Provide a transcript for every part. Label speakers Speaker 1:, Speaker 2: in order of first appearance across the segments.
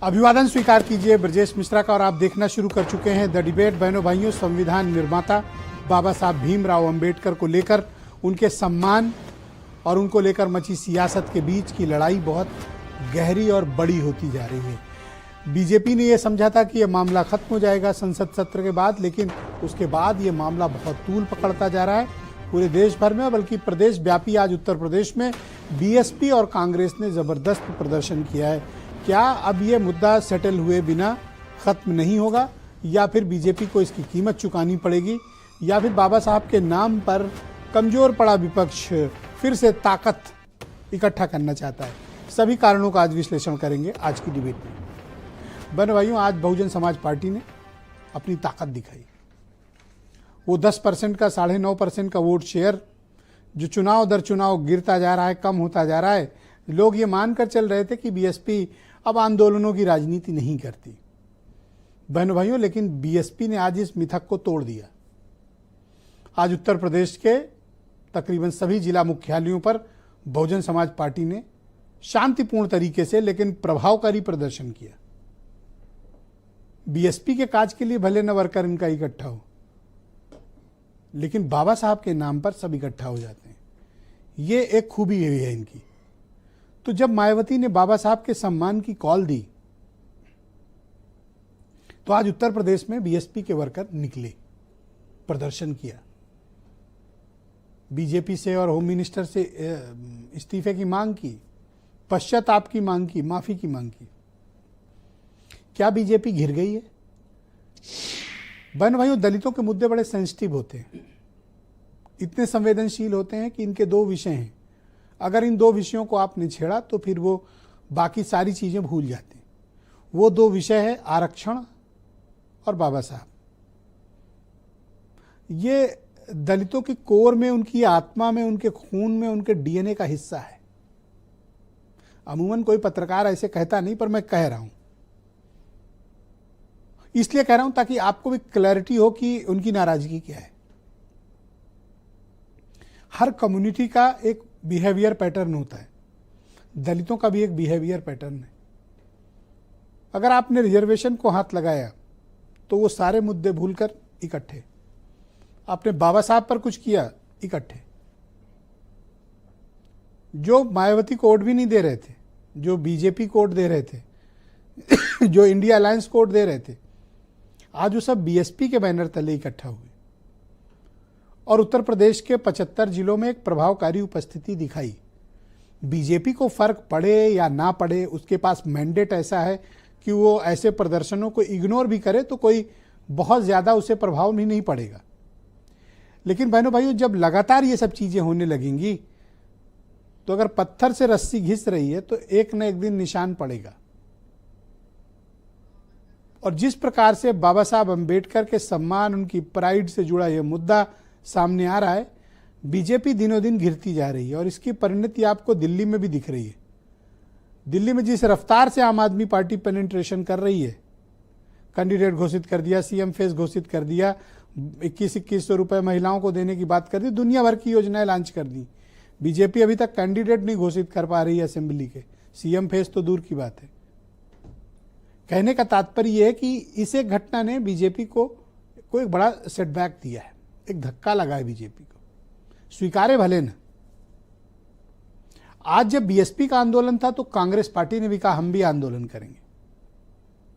Speaker 1: अभिवादन स्वीकार कीजिए ब्रजेश मिश्रा का और आप देखना शुरू कर चुके हैं द डिबेट। बहनों भाइयों, संविधान निर्माता बाबा साहब भीमराव अंबेडकर को लेकर, उनके सम्मान और उनको लेकर मची सियासत के बीच की लड़ाई बहुत गहरी और बड़ी होती जा रही है। बीजेपी ने यह समझा था कि यह मामला खत्म हो जाएगा संसद सत्र के बाद, लेकिन उसके बाद ये मामला बहुत तूल पकड़ता जा रहा है पूरे देश भर में, बल्कि प्रदेश व्यापी। आज उत्तर प्रदेश में बीएसपी और कांग्रेस ने जबरदस्त प्रदर्शन किया है। क्या अब ये मुद्दा सेटल हुए बिना खत्म नहीं होगा, या फिर बीजेपी को इसकी कीमत चुकानी पड़ेगी, या फिर बाबा साहब के नाम पर कमजोर पड़ा विपक्ष फिर से ताकत इकट्ठा करना चाहता है? सभी कारणों का आज विश्लेषण करेंगे आज की डिबेट में। बहनों भाइयों, आज बहुजन समाज पार्टी ने अपनी ताकत दिखाई। वो 10% का 9.5% का वोट शेयर जो चुनाव दर चुनाव गिरता जा रहा है, कम होता जा रहा है, लोग ये मानकर चल रहे थे कि बीएसपी अब आंदोलनों की राजनीति नहीं करती। बहनों भाइयों, लेकिन बीएसपी ने आज इस मिथक को तोड़ दिया। आज उत्तर प्रदेश के तकरीबन सभी जिला मुख्यालयों पर बहुजन समाज पार्टी ने शांतिपूर्ण तरीके से लेकिन प्रभावकारी प्रदर्शन किया। बीएसपी के काज के लिए भले न वर्कर इनका इकट्ठा हो, लेकिन बाबा साहब के नाम पर सब इकट्ठा हो जाते हैं। ये एक खूबी है इनकी। तो जब मायावती ने बाबा साहब के सम्मान की कॉल दी, तो आज उत्तर प्रदेश में बीएसपी के वर्कर निकले, प्रदर्शन किया, बीजेपी से और होम मिनिस्टर से इस्तीफे की मांग की, पश्चाताप की मांग की, माफी की मांग की। क्या बीजेपी घिर गई है? बहन भाइयों, दलितों के मुद्दे बड़े सेंसिटिव होते हैं, इतने संवेदनशील होते हैं कि इनके दो विषय हैं। अगर इन दो विषयों को आपने छेड़ा तो फिर वो बाकी सारी चीजें भूल जाते हैं। वो दो विषय है आरक्षण और बाबा साहब। ये दलितों की कोर में, उनकी आत्मा में, उनके खून में, उनके डीएनए का हिस्सा है। अमूमन कोई पत्रकार ऐसे कहता नहीं, पर मैं कह रहा हूं, इसलिए कह रहा हूं ताकि आपको भी क्लैरिटी हो कि उनकी नाराजगी क्या है। हर कम्युनिटी का एक बिहेवियर पैटर्न होता है, दलितों का भी एक बिहेवियर पैटर्न है। अगर आपने रिजर्वेशन को हाथ लगाया तो वो सारे मुद्दे भूलकर इकट्ठे, आपने बाबा साहब पर कुछ किया इकट्ठे। जो मायावती को वोट भी नहीं दे रहे थे, जो बीजेपी को वोट दे रहे थे जो इंडिया अलायंस को वोट दे रहे थे, आज वो सब बीएसपी के बैनर तले इकट्ठा हुए और उत्तर प्रदेश के 75 जिलों में एक प्रभावकारी उपस्थिति दिखाई। बीजेपी को फर्क पड़े या ना पड़े, उसके पास मैंडेट ऐसा है कि वो ऐसे प्रदर्शनों को इग्नोर भी करे तो कोई बहुत ज्यादा उसे प्रभाव भी नहीं पड़ेगा। लेकिन बहनों भाइयों, जब लगातार ये सब चीजें होने लगेंगी तो अगर पत्थर से रस्सी घिस रही है तो एक न एक दिन निशान पड़ेगा। और जिस प्रकार से बाबा साहब अंबेडकर के सम्मान, उनकी प्राइड से जुड़ा यह मुद्दा सामने आ रहा है, बीजेपी दिनों दिन घिरती जा रही है। और इसकी परिणति आपको दिल्ली में भी दिख रही है। दिल्ली में जिस रफ्तार से आम आदमी पार्टी पेनिट्रेशन कर रही है, कैंडिडेट घोषित कर दिया, सीएम फेस घोषित कर दिया, 2100 रुपए महिलाओं को देने की बात कर दी, दुनिया भर की योजनाएं लॉन्च कर दी। बीजेपी अभी तक कैंडिडेट नहीं घोषित कर पा रही है असेंबली के, सीएम फेस तो दूर की बात है। कहने का तात्पर्य यह है कि इस एक घटना ने बीजेपी को एक बड़ा सेटबैक दिया है, एक धक्का लगा है बीजेपी को, स्वीकारे भले न। आज जब बीएसपी का आंदोलन था तो कांग्रेस पार्टी ने भी कहा हम भी आंदोलन करेंगे।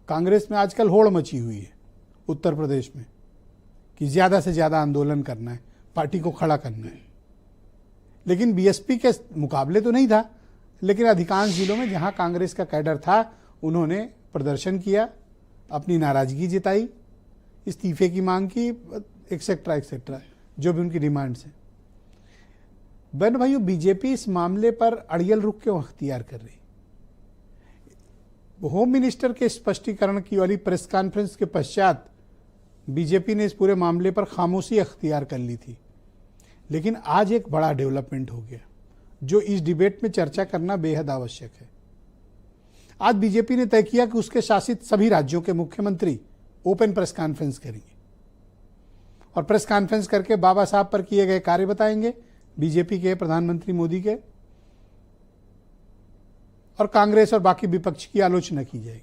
Speaker 1: कांग्रेस में आजकल होड़ मची हुई है उत्तर प्रदेश में कि ज्यादा से ज्यादा आंदोलन करना है, पार्टी को खड़ा करना है। लेकिन बीएसपी के मुकाबले तो नहीं था, लेकिन अधिकांश जिलों में जहां कांग्रेस का कैडर था उन्होंने प्रदर्शन किया, अपनी नाराजगी जताई, इस्तीफे की मांग की, एक्सेट्रा एक्सेट्रा, जो भी उनकी डिमांड्स हैं। बहन भाइयों, बीजेपी इस मामले पर अड़ियल रुख क्यों अख्तियार कर रही? होम मिनिस्टर के स्पष्टीकरण की वाली प्रेस कॉन्फ्रेंस के पश्चात बीजेपी ने इस पूरे मामले पर खामोशी अख्तियार कर ली थी। लेकिन आज एक बड़ा डेवलपमेंट हो गया जो इस डिबेट में चर्चा करना बेहद आवश्यक है। आज बीजेपी ने तय किया कि उसके शासित सभी राज्यों के मुख्यमंत्री ओपन प्रेस कॉन्फ्रेंस करेंगे और प्रेस कॉन्फ्रेंस करके बाबा साहब पर किए गए कार्य बताएंगे, बीजेपी के, प्रधानमंत्री मोदी के, और कांग्रेस और बाकी विपक्ष की आलोचना की जाएगी।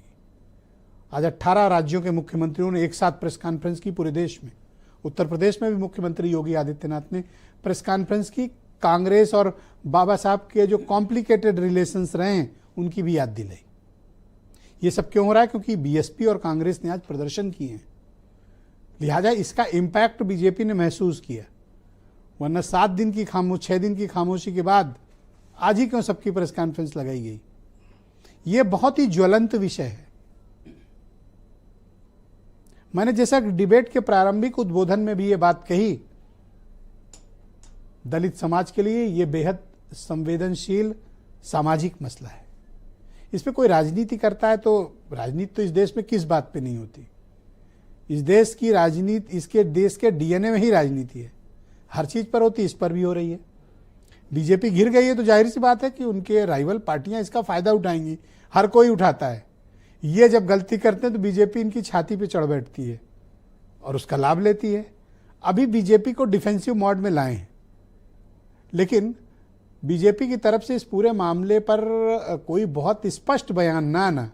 Speaker 1: आज 18 राज्यों के मुख्यमंत्रियों ने एक साथ प्रेस कॉन्फ्रेंस की पूरे देश में। उत्तर प्रदेश में भी मुख्यमंत्री योगी आदित्यनाथ ने प्रेस कॉन्फ्रेंस की। कांग्रेस और बाबा साहब के जो कॉम्प्लिकेटेड रिलेशंस रहे हैं उनकी भी याद दिलाई। ये सब क्यों हो रहा है? क्योंकि बीएसपी और कांग्रेस ने आज प्रदर्शन किए हैं, लिहाजा इसका इम्पैक्ट बीजेपी ने महसूस किया। वरना 6 दिन की खामोशी के बाद आज ही क्यों सबकी प्रेस कॉन्फ्रेंस लगाई गई? यह बहुत ही ज्वलंत विषय है। मैंने जैसा डिबेट के प्रारंभिक उद्बोधन में भी ये बात कही, दलित समाज के लिए यह बेहद संवेदनशील सामाजिक मसला है। इस पे कोई राजनीति करता है तो राजनीति तो इस देश में किस बात पे नहीं होती? इस देश की राजनीति, इसके देश के डीएनए में ही राजनीति है, हर चीज पर होती है, इस पर भी हो रही है। बीजेपी घिर गई है तो जाहिर सी बात है कि उनके राइवल पार्टियां इसका फायदा उठाएंगी। हर कोई उठाता है। ये जब गलती करते हैं तो बीजेपी इनकी छाती पे चढ़ बैठती है और उसका लाभ लेती है। अभी बीजेपी को डिफेंसिव मोड में लाए हैं, लेकिन बीजेपी की तरफ से इस पूरे मामले पर कोई बहुत स्पष्ट बयान ना आना,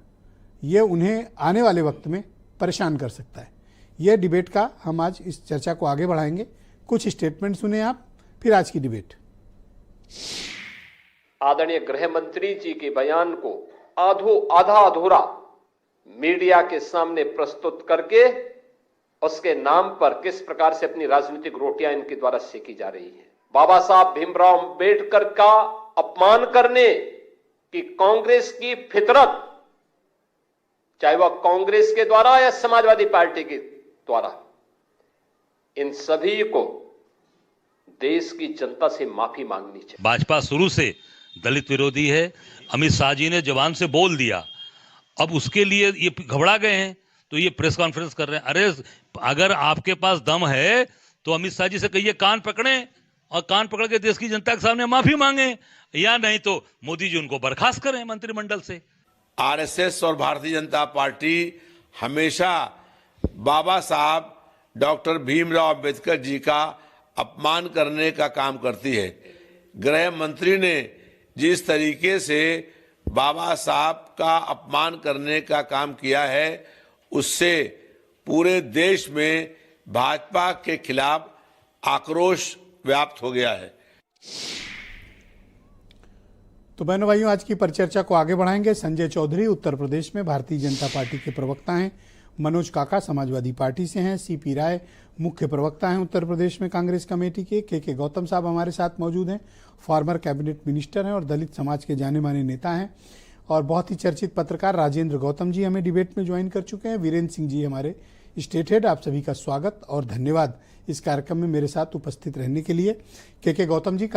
Speaker 1: ये उन्हें आने वाले वक्त में परेशान कर सकता है। यह डिबेट का हम आज इस चर्चा को आगे बढ़ाएंगे। कुछ स्टेटमेंट सुने आप, फिर आज की डिबेट।
Speaker 2: आदरणीय गृह मंत्री जी के बयान को आधा अधूरा मीडिया के सामने प्रस्तुत करके उसके नाम पर किस प्रकार से अपनी राजनीतिक रोटियां इनके द्वारा सेकी जा रही है। बाबा साहब भीमराव अंबेडकर का अपमान करने की कांग्रेस की फितरत, चाहे वह कांग्रेस के द्वारा या समाजवादी पार्टी के द्वारा, इन सभी को देश की जनता से माफी मांगनी चाहिए।
Speaker 3: भाजपा शुरू से दलित विरोधी है। अमित शाह जी ने जवान से बोल दिया, अब उसके लिए ये घबरा गए हैं तो ये प्रेस कॉन्फ्रेंस कर रहे हैं। अरे अगर आपके पास दम है तो अमित शाह जी से कहिए कान पकड़ें और कान पकड़ के देश की जनता के सामने माफी मांगे, या नहीं तो मोदी जी उनको बर्खास्त करें मंत्रिमंडल से।
Speaker 4: आरएसएस और भारतीय जनता पार्टी हमेशा बाबा साहब डॉक्टर भीमराव अंबेडकर जी का अपमान करने का काम करती है। गृह मंत्री ने जिस तरीके से बाबा साहब का अपमान करने का काम किया है, उससे पूरे देश में भाजपा के खिलाफ आक्रोश व्याप्त हो गया है।
Speaker 1: तो बहनों भाइयों, आज की परिचर्चा को आगे बढ़ाएंगे। संजय चौधरी उत्तर प्रदेश में भारतीय जनता पार्टी के प्रवक्ता हैं, मनोज काका समाजवादी पार्टी से हैं, सीपी राय मुख्य प्रवक्ता हैं उत्तर प्रदेश में कांग्रेस कमेटी के गौतम साहब हमारे साथ मौजूद हैं, फॉर्मर कैबिनेट मिनिस्टर हैं और दलित समाज के जाने माने नेता हैं, और बहुत ही चर्चित पत्रकार राजेंद्र गौतम जी हमें डिबेट में ज्वाइन कर चुके हैं। वीरेंद्र सिंह जी हमारे स्टेट हेड, आप सभी का स्वागत और धन्यवाद इस कार्यक्रम में मेरे साथ उपस्थित रहने के लिए। के गौतम जी